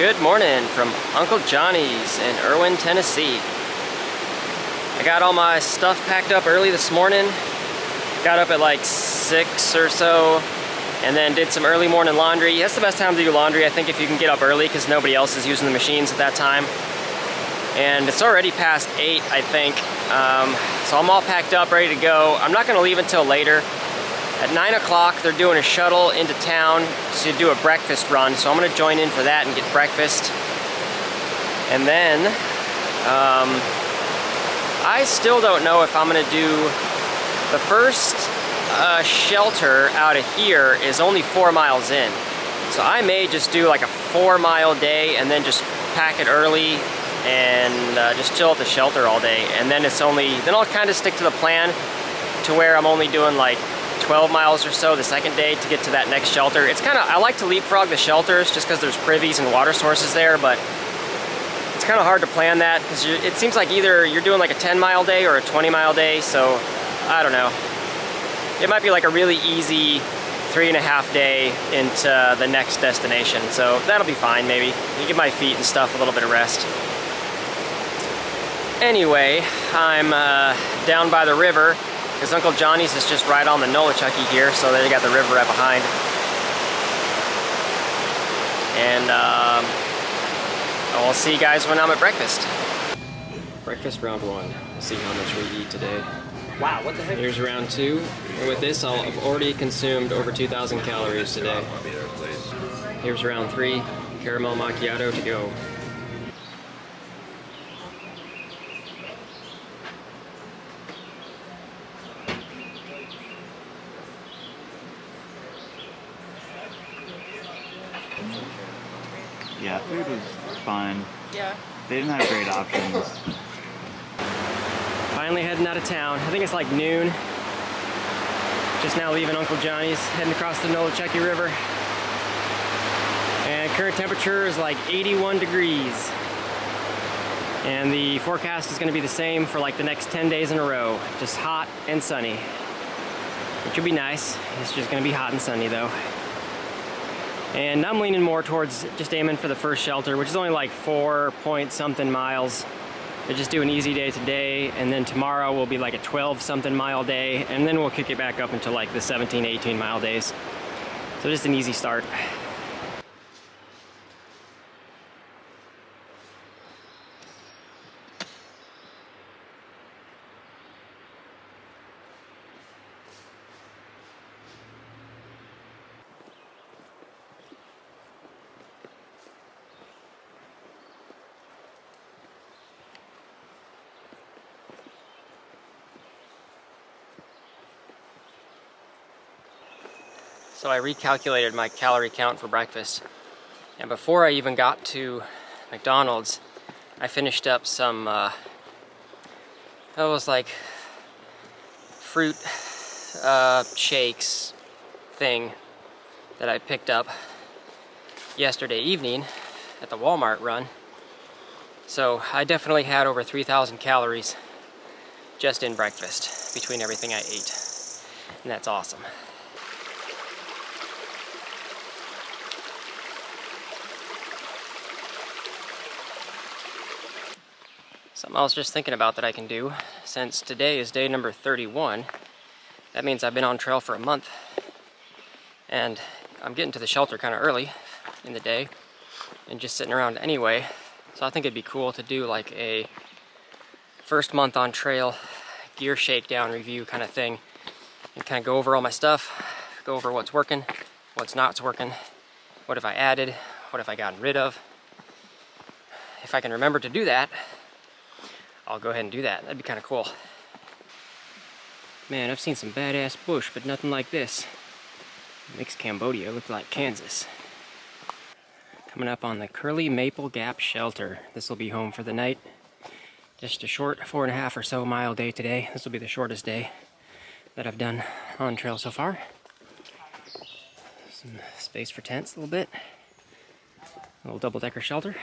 Good morning from Uncle Johnny's in Erwin, Tennessee. I got all my stuff packed up early this morning. Got up at like 6 or so and then did some early morning laundry. That's the best time to do laundry, I think, if you can get up early because nobody else is using the machines at that time. And it's already past 8, I think. So I'm all packed up, ready to go. I'm not gonna leave until later. At 9 o'clock, they're doing a shuttle into town to do a breakfast run, so I'm gonna join in for that and get breakfast. And then, I still don't know if I'm gonna do the first shelter out of here is only 4 miles in. So I may just do like a 4-mile day and then just pack it early and just chill at the shelter all day. And then then I'll kind of stick to the plan to where I'm only doing like 12 miles or so the second day to get to that next shelter. It's kind of, I like to leapfrog the shelters just because there's privies and water sources there, but it's kind of hard to plan that because it seems like either you're doing like a 10-mile day or a 20-mile day, so I don't know. It might be like a really easy 3.5 day into the next destination, so that'll be fine maybe. You give my feet and stuff a little bit of rest. Anyway, I'm down by the river because Uncle Johnny's is just right on the Nolichucky here, so they got the river right behind. And I'll see you guys when I'm at breakfast. Breakfast round 1. Let's see how much we eat today. Wow, what the heck? Here's round 2. And with this, I've already consumed over 2,000 calories today. Here's round 3. Caramel macchiato to go. Yeah, food was fine. Yeah. They didn't have great options. Finally heading out of town. I think it's like noon. Just now leaving Uncle Johnny's, heading across the Nolichucky River. And current temperature is like 81 degrees. And the forecast is going to be the same for like the next 10 days in a row. Just hot and sunny. Which will be nice. It's just going to be hot and sunny though. And I'm leaning more towards just aiming for the first shelter, which is only like 4-point-something miles. We'll just do an easy day today, and then tomorrow will be like a 12-something mile day, and then we'll kick it back up into like the 17, 18-mile days. So just an easy start. So I recalculated my calorie count for breakfast, and before I even got to McDonald's, I finished up some, that was like fruit shakes thing that I picked up yesterday evening at the Walmart run. So I definitely had over 3,000 calories just in breakfast between everything I ate, and that's awesome. Something I was just thinking about that I can do, since today is day number 31, that means I've been on trail for a month, and I'm getting to the shelter kind of early in the day, and just sitting around anyway, so I think it'd be cool to do like a first month on trail gear shakedown review kind of thing, and kind of go over all my stuff, go over what's working, what's not working, what have I added, what have I gotten rid of. If I can remember to do that, I'll go ahead and do that. That'd be kind of cool. Man, I've seen some badass bush, but nothing like this. It makes Cambodia look like Kansas. Coming up on the Curly Maple Gap Shelter. This will be home for the night. Just a short 4.5 or so mile day today. This will be the shortest day that I've done on trail so far. Some space for tents a little bit. A little double-decker shelter.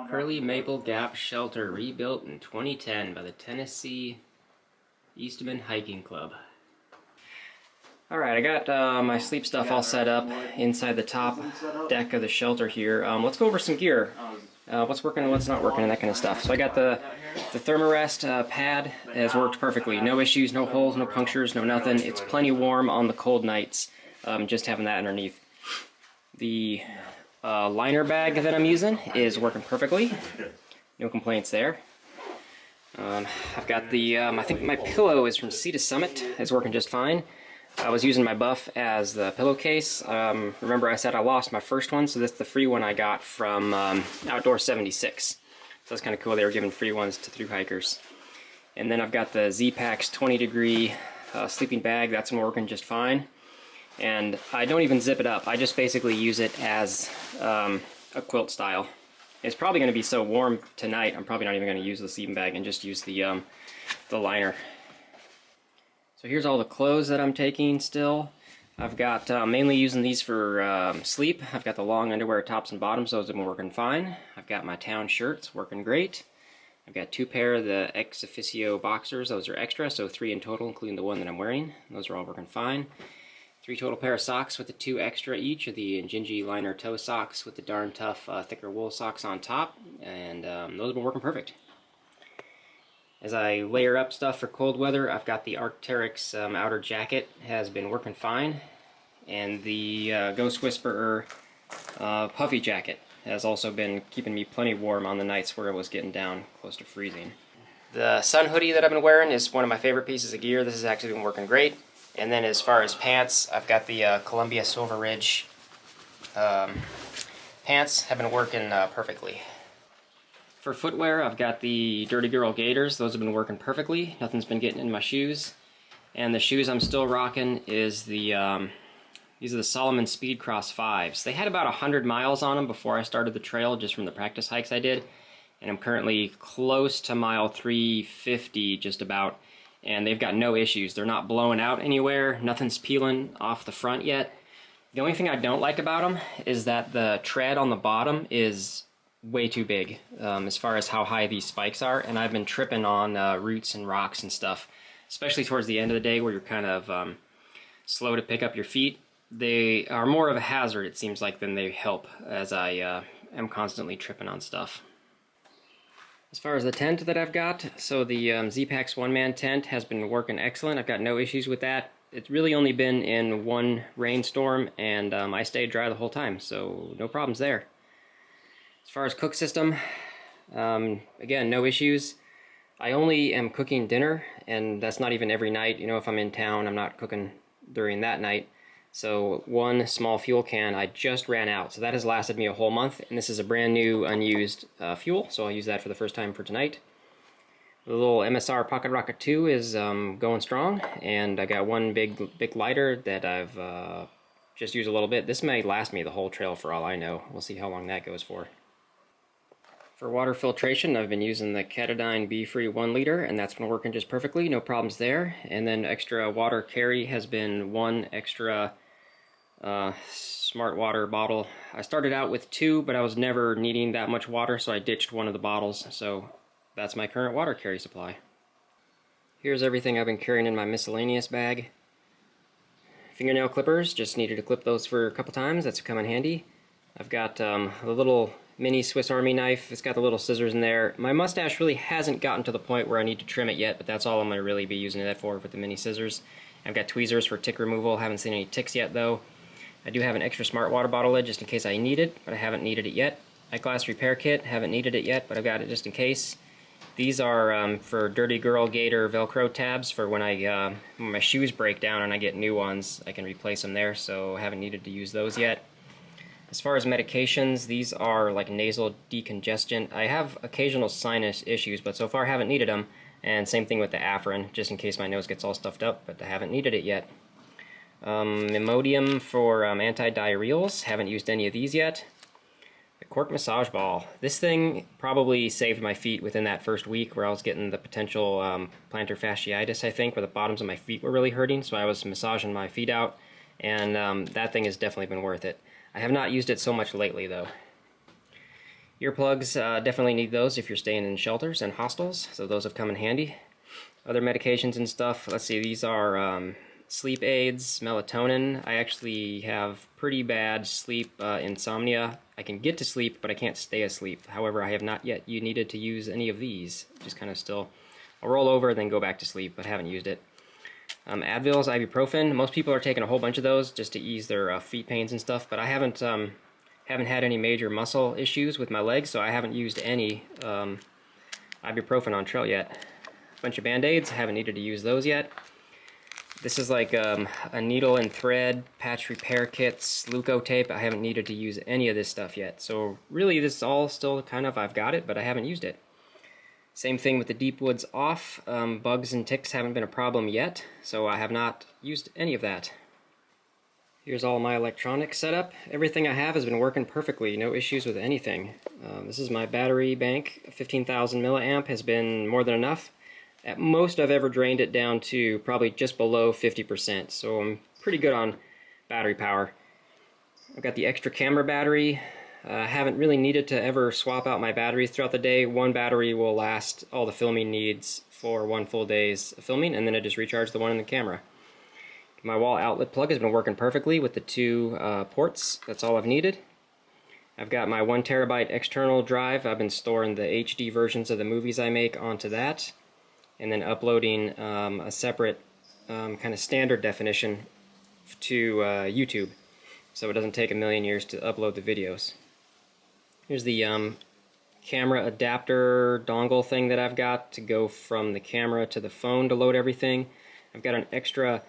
Curly Maple Gap Shelter, rebuilt in 2010 by the Tennessee Eastman Hiking Club. Alright, I got my sleep stuff all set up inside the top deck of the shelter here. Let's go over some gear. What's working and what's not working and that kind of stuff. So I got the Thermarest pad. Has worked perfectly. No issues, no holes, no punctures, no nothing. It's plenty warm on the cold nights, just having that underneath. The liner bag that I'm using is working perfectly. No complaints there. I've got the, I think my pillow is from Sea to Summit. It's working just fine. I was using my buff as the pillowcase. Remember I said I lost my first one, so that's the free one I got from Outdoor 76. So that's kind of cool, they were giving free ones to thru hikers. And then I've got the Z-Packs 20-degree sleeping bag. That's been working just fine. And I don't even zip it up. I just basically use it as a quilt style. It's probably going to be so warm tonight, I'm probably not even going to use the sleeping bag and just use the liner. So here's all the clothes that I'm taking still. I've got mainly using these for sleep. I've got the long underwear tops and bottoms, those have been working fine. I've got my town shirts working great. I've got 2 pair of the ex officio boxers, those are extra, so 3 in total, including the one that I'm wearing. Those are all working fine. 3 total pair of socks with the 2 extra each of the Gingy liner toe socks with the darn tough thicker wool socks on top, and those have been working perfect. As I layer up stuff for cold weather, I've got the Arc'teryx outer jacket, has been working fine, and the Ghost Whisperer puffy jacket has also been keeping me plenty warm on the nights where it was getting down close to freezing. The sun hoodie that I've been wearing is one of my favorite pieces of gear. This has actually been working great. And then as far as pants, I've got the Columbia Silver Ridge pants, have been working perfectly. For footwear, I've got the Dirty Girl Gaiters. Those have been working perfectly. Nothing's been getting in my shoes. And the shoes I'm still rocking is the these are the Solomon Speedcross 5s. They had about 100 miles on them before I started the trail, just from the practice hikes I did. And I'm currently close to mile 350, just about. And they've got no issues. They're not blowing out anywhere. Nothing's peeling off the front yet. The only thing I don't like about them is that the tread on the bottom is way too big as far as how high these spikes are, and I've been tripping on roots and rocks and stuff, especially towards the end of the day where you're kind of slow to pick up your feet. They are more of a hazard, it seems like, than they help, as I am constantly tripping on stuff. As far as the tent that I've got, so the Z-Packs one-man tent has been working excellent. I've got no issues with that. It's really only been in one rainstorm, and I stayed dry the whole time, so no problems there. As far as cook system, again, no issues. I only am cooking dinner, and that's not even every night. You know, if I'm in town, I'm not cooking during that night. So 1 small fuel can I just ran out, so that has lasted me a whole month, and this is a brand new unused fuel, so I'll use that for the first time for tonight. The little MSR Pocket Rocket 2 is going strong, and I got one big lighter that I've just used a little bit. This may last me the whole trail for all I know. We'll see how long that goes for. For water filtration, I've been using the Katadyn Be-Free 1 liter, and that's been working just perfectly, no problems there. And then extra water carry has been 1 extra Smart Water bottle. I started out with 2, but I was never needing that much water, so I ditched one of the bottles. So that's my current water carry supply. Here's everything I've been carrying in my miscellaneous bag. Fingernail clippers, just needed to clip those for a couple times, that's come in handy. I've got a little mini Swiss Army knife. It's got the little scissors in there. My mustache really hasn't gotten to the point where I need to trim it yet, but that's all I'm going to really be using that for, with the mini scissors. I've got tweezers for tick removal. Haven't seen any ticks yet, though. I do have an extra Smart Water bottle lid just in case I need it, but I haven't needed it yet. Eyeglass repair kit. Haven't needed it yet, but I've got it just in case. These are for Dirty Girl Gator Velcro tabs for when when my shoes break down and I get new ones. I can replace them there, so I haven't needed to use those yet. As far as medications, these are like nasal decongestant. I have occasional sinus issues, but so far I haven't needed them. And same thing with the Afrin, just in case my nose gets all stuffed up, but I haven't needed it yet. Imodium for anti-diarrheals. Haven't used any of these yet. The cork massage ball. This thing probably saved my feet within that first week where I was getting the potential plantar fasciitis, I think, where the bottoms of my feet were really hurting, so I was massaging my feet out, and that thing has definitely been worth it. I have not used it so much lately, though. Earplugs, definitely need those if you're staying in shelters and hostels, so those have come in handy. Other medications and stuff, let's see, these are sleep aids, melatonin. I actually have pretty bad sleep insomnia. I can get to sleep, but I can't stay asleep. However, I have not yet needed to use any of these. Just kind of still, I'll roll over, then go back to sleep, but haven't used it. Advils, ibuprofen. Most people are taking a whole bunch of those just to ease their feet pains and stuff, but I haven't had any major muscle issues with my legs, so I haven't used any ibuprofen on trail yet. A bunch of Band-Aids, haven't needed to use those yet. This is like a needle and thread, patch repair kits, Leuko tape. I haven't needed to use any of this stuff yet. So really this is all still kind of, I've got it, but I haven't used it. Same thing with the Deep Woods off. Bugs and ticks haven't been a problem yet, so I have not used any of that. Here's all my electronics setup. Everything I have has been working perfectly, no issues with anything. This is my battery bank. 15,000 milliamp has been more than enough. At most I've ever drained it down to probably just below 50%, so I'm pretty good on battery power. I've got the extra camera battery. I haven't really needed to ever swap out my batteries throughout the day. One battery will last all the filming needs for one full day's filming, and then I just recharge the one in the camera. My wall outlet plug has been working perfectly with the two ports. That's all I've needed. I've got my 1 terabyte external drive. I've been storing the HD versions of the movies I make onto that, and then uploading a separate kind of standard definition to YouTube, so it doesn't take a million years to upload the videos. Here's the camera adapter dongle thing that I've got to go from the camera to the phone to load everything. I've got an extra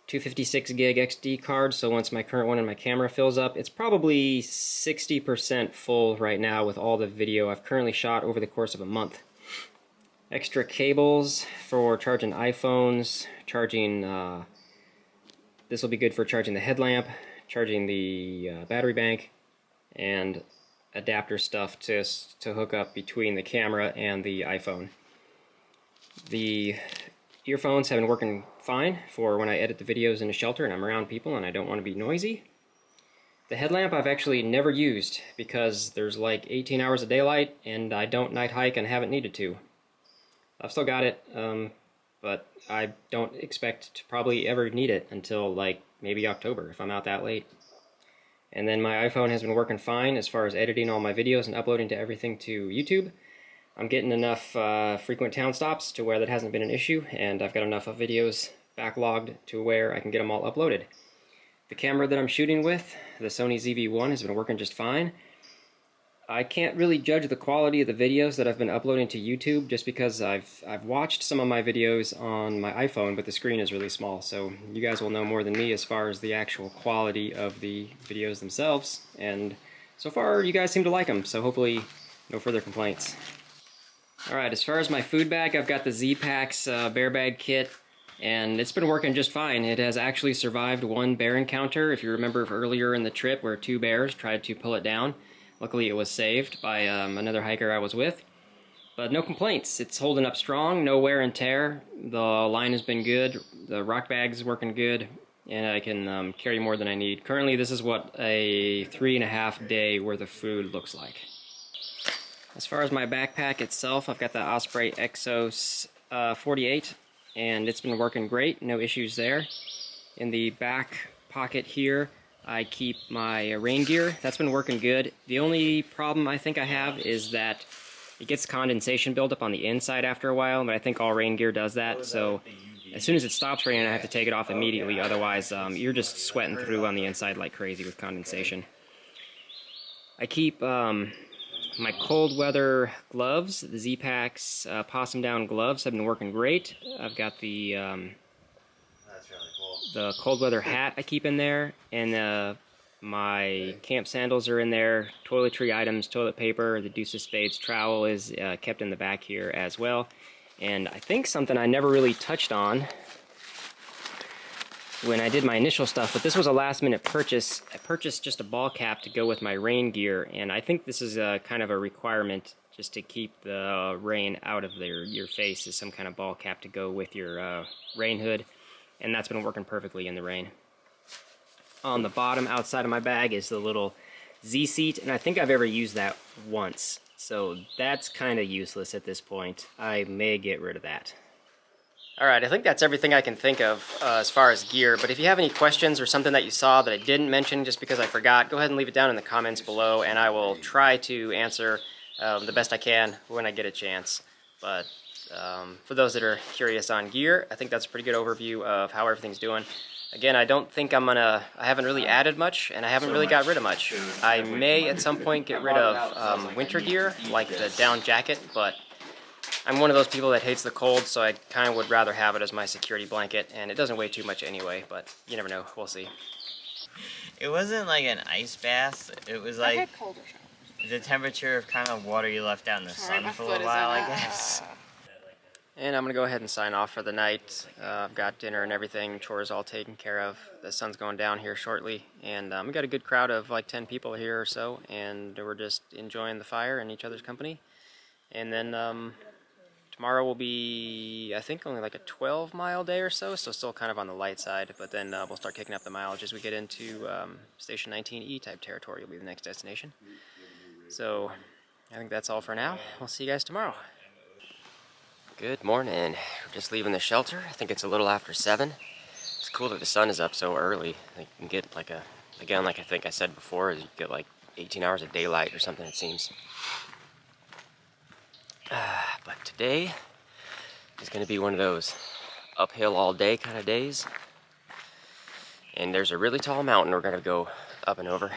256 gig XD card, so once my current one in my camera fills up, it's probably 60% full right now with all the video I've currently shot over the course of a month. Extra cables for charging iPhones, charging, this will be good for charging the headlamp, charging the battery bank, and adapter stuff to hook up between the camera and the iPhone. The earphones have been working fine for when I edit the videos in a shelter and I'm around people and I don't want to be noisy. The headlamp I've actually never used because there's like 18 hours of daylight and I don't night hike and haven't needed to. I've still got it, but I don't expect to probably ever need it until like maybe October if I'm out that late. And then my iPhone has been working fine as far as editing all my videos and uploading to everything to YouTube. I'm getting enough frequent town stops to where that hasn't been an issue, and I've got enough of videos backlogged to where I can get them all uploaded. The camera that I'm shooting with, the Sony ZV-1, has been working just fine. I can't really judge the quality of the videos that I've been uploading to YouTube just because I've watched some of my videos on my iPhone, but the screen is really small, so you guys will know more than me as far as the actual quality of the videos themselves, and so far you guys seem to like them, so hopefully no further complaints. Alright, as far as my food bag, I've got the Z-Packs bear bag kit, and it's been working just fine. It has actually survived one bear encounter, if you remember earlier in the trip where 2 bears tried to pull it down. Luckily it was saved by another hiker I was with. But no complaints. It's holding up strong, no wear and tear. The line has been good, the rock bag's working good, and I can carry more than I need. Currently this is what a 3.5 day worth of food looks like. As far as my backpack itself, I've got the Osprey Exos 48, and it's been working great, no issues there. In the back pocket here, I keep my rain gear. That's been working good. The only problem I think I have is that it gets condensation buildup on the inside after a while, but I think all rain gear does that, so as soon as it stops raining I have to take it off immediately, otherwise you're just sweating through on the inside like crazy with condensation. I keep my cold weather gloves, the Z-Packs Possum Down gloves have been working great. I've got the That's really cool. the cold weather hat I keep in there, and my camp sandals are in there, toiletry items, toilet paper, the deuce of spades trowel is kept in the back here as well. And I think something I never really touched on when I did my initial stuff, but this was a last minute purchase. I purchased just a ball cap to go with my rain gear, and I think this is kind of a requirement just to keep the rain out of your face, is some kind of ball cap to go with your rain hood, and that's been working perfectly in the rain. On the bottom outside of my bag is the little Z seat, and I think I've ever used that once, so that's kind of useless at this point. I may get rid of that. Alright, I think that's everything I can think of as far as gear, but if you have any questions or something that you saw that I didn't mention just because I forgot, go ahead and leave it down in the comments below, and I will try to answer the best I can when I get a chance. But for those that are curious on gear, I think that's a pretty good overview of how everything's doing. Again, I don't think I haven't really added much, and I haven't really got rid of much. I may at some point get rid of winter gear, like the down jacket, but I'm one of those people that hates the cold, so I kind of would rather have it as my security blanket, and it doesn't weigh too much anyway, but you never know. We'll see. It wasn't like an ice bath. It was like I've had colder showers. the temperature of kind of water you left out in the sun for a while, I guess. And I'm going to go ahead and sign off for the night. I've got dinner and everything, chores all taken care of. The sun's going down here shortly, and we got a good crowd of like 10 people here or so, and we're just enjoying the fire and each other's company. And then tomorrow will be, I think, only like a 12-mile day or so, so still kind of on the light side, but then we'll start kicking up the mileage as we get into Station 19E type territory. Will be the next destination. So I think that's all for now. We'll see you guys tomorrow. Good morning. We're just leaving the shelter. I think it's a little after 7. It's cool that the sun is up so early. You can get like again, like I think I said before, you get like 18 hours of daylight or something, it seems. But today is going to be one of those uphill all day kind of days. And there's a really tall mountain we're going to go up and over.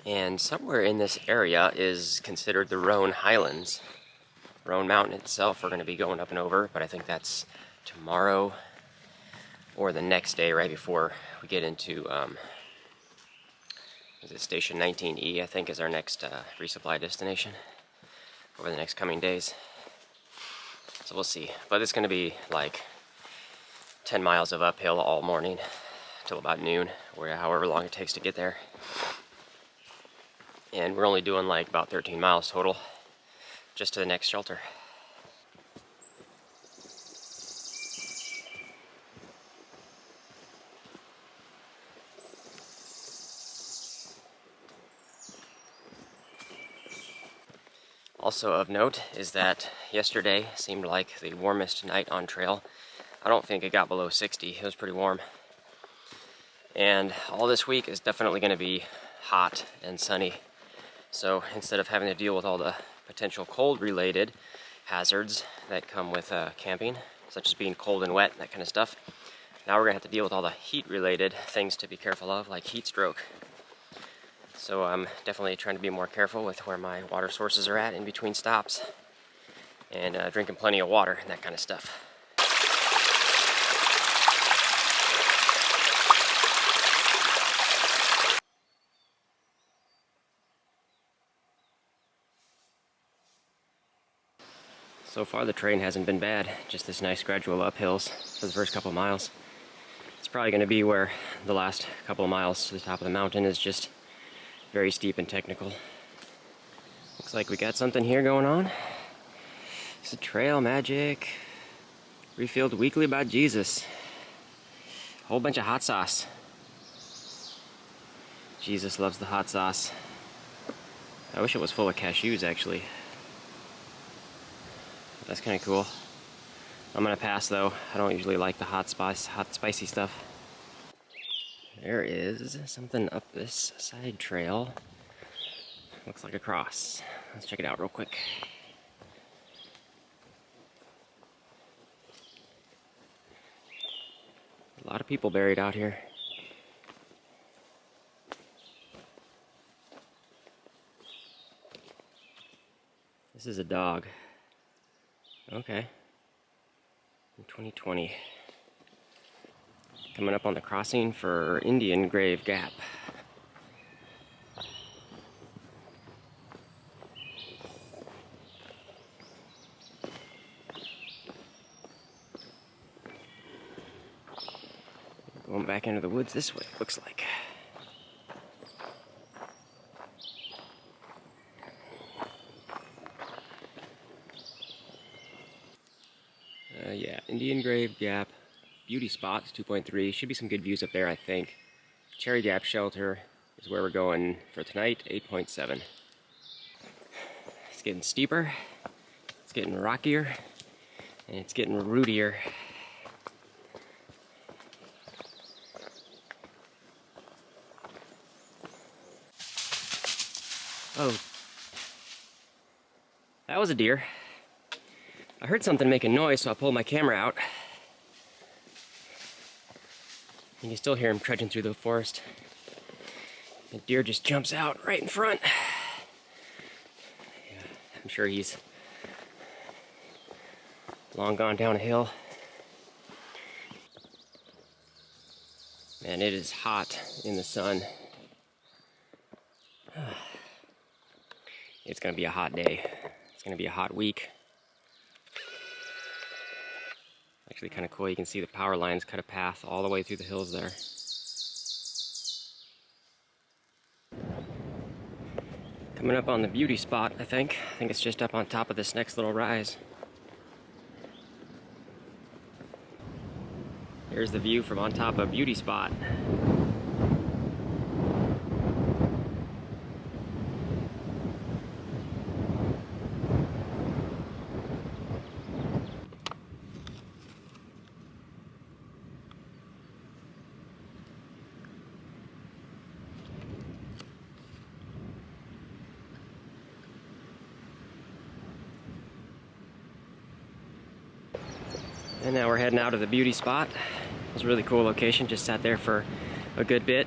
And somewhere in this area is considered the Roan Highlands. Roan Mountain itself we're going to be going up and over, but I think that's tomorrow or the next day right before we get into is it Station 19E, I think, is our next resupply destination over the next coming days. So we'll see. But it's going to be like 10 miles of uphill all morning till about noon, or however long it takes to get there. And we're only doing like about 13 miles total, just to the next shelter. Also of note is that yesterday seemed like the warmest night on trail. I don't think it got below 60. It was pretty warm. And all this week is definitely going to be hot and sunny. So instead of having to deal with all the potential cold-related hazards that come with camping, such as being cold and wet, that kind of stuff, now we're going to have to deal with all the heat-related things to be careful of, like heat stroke. So I'm definitely trying to be more careful with where my water sources are at in between stops, and drinking plenty of water and that kind of stuff. So far the terrain hasn't been bad, just this nice gradual uphills for the first couple of miles. It's probably going to be where the last couple of miles to the top of the mountain is just very steep and technical. Looks like we got something here going on. It's a trail magic. Refilled weekly by Jesus. Whole bunch of hot sauce. Jesus loves the hot sauce. I wish it was full of cashews actually. That's kind of cool. I'm gonna pass though. I don't usually like the hot spicy stuff. There is something up this side trail. Looks like a cross. Let's check it out real quick. A lot of people buried out here. This is a dog. Okay. In 2020. Coming up on the crossing for Indian Grave Gap. Going back into the woods this way, it looks like. Yeah, Indian Grave Gap, beauty spots, 2.3. Should be some good views up there, I think. Cherry Gap Shelter is where we're going for tonight, 8.7. It's getting steeper. It's getting rockier and it's getting rootier. Oh, that was a deer. I heard something make a noise, so I pulled my camera out. You can still hear him trudging through the forest. The deer just jumps out right in front. Yeah, I'm sure he's long gone down a hill. Man, it is hot in the sun. It's gonna be a hot day. It's gonna be a hot week. Actually kind of cool, you can see the power lines cut a path all the way through the hills there. Coming up on the beauty spot, I think. I think it's just up on top of this next little rise. Here's the view from on top of Beauty Spot. And now we're heading out of the Beauty Spot. It was a really cool location, just sat there for a good bit.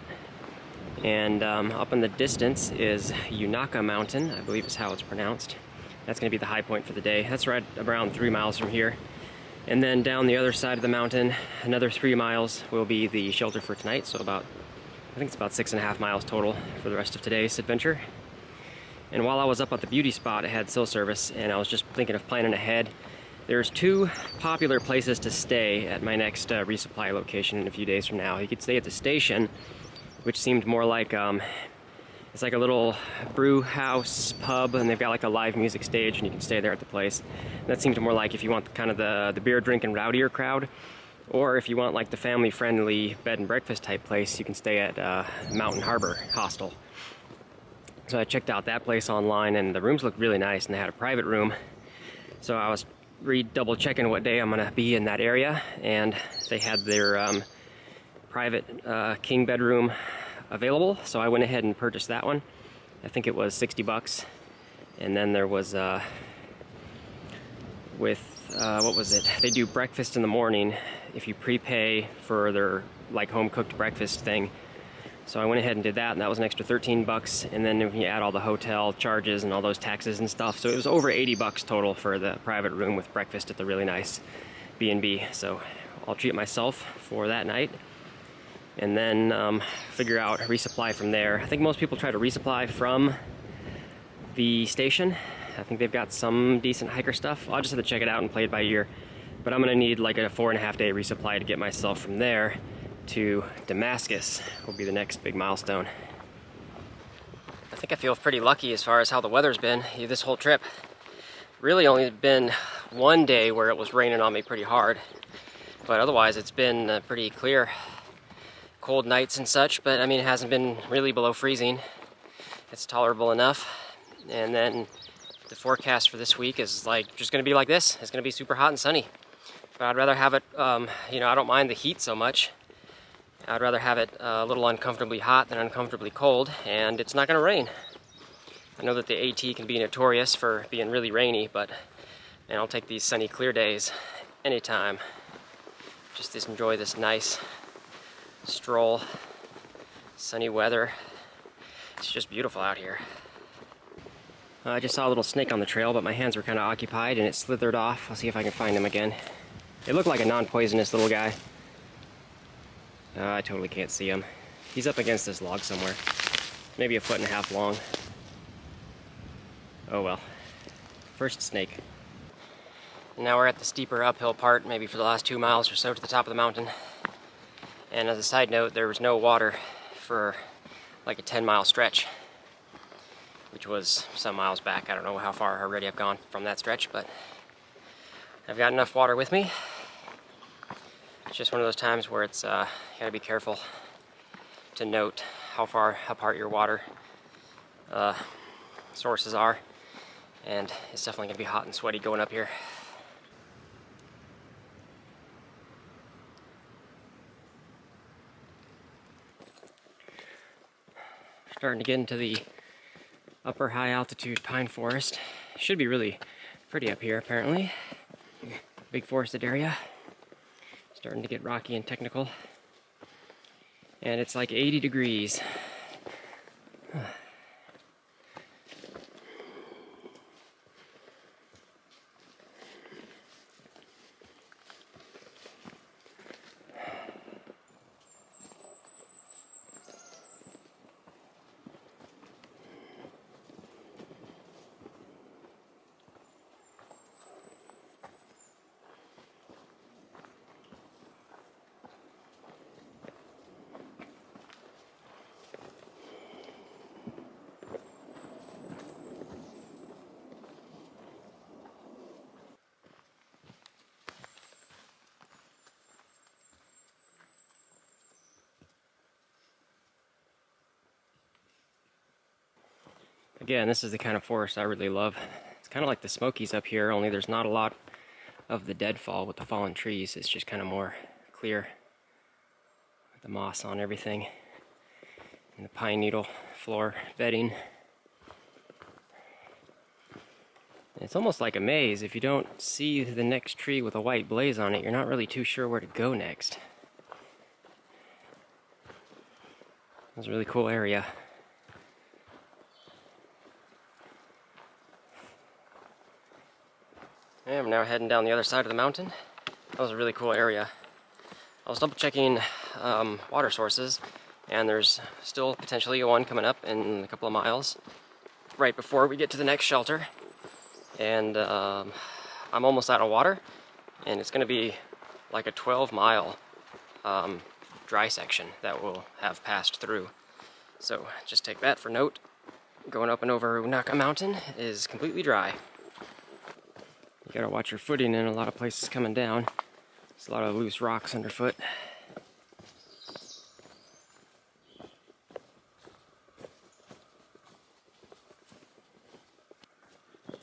And up in the distance is Unaka Mountain, I believe is how it's pronounced. That's gonna be the high point for the day. That's right around 3 miles from here. And then down the other side of the mountain, another 3 miles will be the shelter for tonight. So I think it's about 6.5 miles total for the rest of today's adventure. And while I was up at the Beauty Spot, I had cell service and I was just thinking of planning ahead. There's 2 popular places to stay at my next resupply location in a few days from now. You could stay at the station, which seemed more like, it's like a little brew house pub, and they've got like a live music stage, and you can stay there at the place. And that seemed more like if you want kind of the beer drinking rowdier crowd, or if you want like the family-friendly bed and breakfast type place, you can stay at Mountain Harbor Hostel. So I checked out that place online, and the rooms looked really nice, and they had a private room. So I was double checking what day I'm gonna be in that area, and they had their private king bedroom available, so I went ahead and purchased that one. I think it was 60 bucks. And then there was what was it? They do breakfast in the morning if you prepay for their like home cooked breakfast thing. So I went ahead and did that, and that was an extra 13 bucks. And then if you add all the hotel charges and all those taxes and stuff, so it was over 80 bucks total for the private room with breakfast at the really nice B&B. So I'll treat myself for that night, and then figure out resupply from there. I think most people try to resupply from the station. I think they've got some decent hiker stuff. I'll just have to check it out and play it by ear. But I'm gonna need like a 4.5 day resupply to get myself from there to Damascus. Will be the next big milestone. I think I feel pretty lucky as far as how the weather's been this whole trip. Really only been one day where it was raining on me pretty hard, but otherwise it's been pretty clear. Cold nights and such, but I mean it hasn't been really below freezing. It's tolerable enough. And then the forecast for this week is like just gonna be like this. It's gonna be super hot and sunny. But I'd rather have it, you know, I don't mind the heat so much. I'd rather have it a little uncomfortably hot than uncomfortably cold, and it's not gonna rain. I know that the AT can be notorious for being really rainy, but man, I'll take these sunny, clear days anytime. Just enjoy this nice stroll, sunny weather. It's just beautiful out here. I just saw a little snake on the trail, but my hands were kind of occupied and it slithered off. I'll see if I can find him again. It looked like a non-poisonous little guy. I totally can't see him. He's up against this log somewhere. Maybe 1.5 feet long. Oh well. First snake. Now we're at the steeper uphill part, maybe for the last 2 miles or so to the top of the mountain. And as a side note, there was no water for like a 10-mile stretch, which was some miles back. I don't know how far already I've gone from that stretch, but I've got enough water with me. It's just one of those times where it's you gotta be careful to note how far apart your water sources are. and it's definitely gonna be hot and sweaty going up here. Starting to get into the upper high altitude pine forest. Should be really pretty up here apparently. Big forested area. Starting to get rocky and technical. And it's like 80 degrees. Again, this is the kind of forest I really love. It's kind of like the Smokies up here, only there's not a lot of the deadfall with the fallen trees. It's just kind of more clear. The moss on everything. And the pine needle floor bedding. It's almost like a maze. If you don't see the next tree with a white blaze on it, you're not really too sure where to go next. It's a really cool area. And I'm now heading down the other side of the mountain. That was a really cool area. I was double checking water sources, and there's still potentially one coming up in a couple of miles right before we get to the next shelter. And I'm almost out of water, and it's going to be like a 12-mile dry section that we'll have passed through. So just take that for note. Going up and over Unaka Mountain is completely dry. You gotta watch your footing in a lot of places coming down. There's a lot of loose rocks underfoot.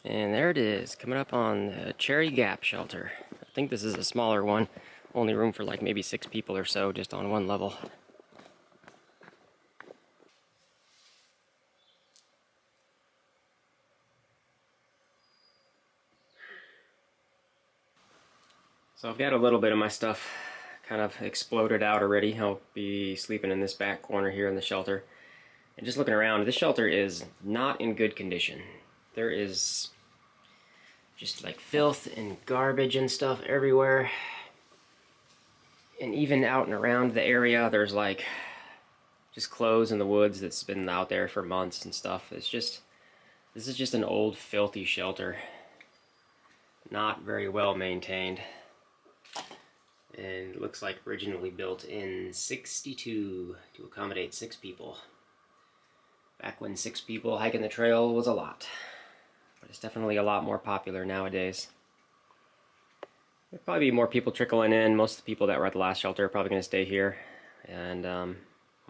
And there it is, coming up on the Cherry Gap shelter. I think this is a smaller one, only room for like maybe 6 people or so, just on one level. So I've got a little bit of my stuff kind of exploded out already. I'll be sleeping in this back corner here in the shelter. And just looking around, this shelter is not in good condition. There is just like filth and garbage and stuff everywhere. And even out and around the area, there's like just clothes in the woods that's been out there for months and stuff. This is just an old filthy shelter. Not very well maintained. And it looks like originally built in '62 to accommodate 6 people. Back when 6 people hiking the trail was a lot. But it's definitely a lot more popular nowadays. There'll probably be more people trickling in. Most of the people that were at the last shelter are probably going to stay here. And I'm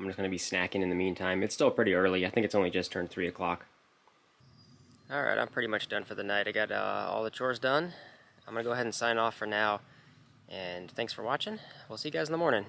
just going to be snacking in the meantime. It's still pretty early. I think it's only just turned 3 o'clock. Alright, I'm pretty much done for the night. I got all the chores done. I'm going to go ahead and sign off for now. And thanks for watching. We'll see you guys in the morning.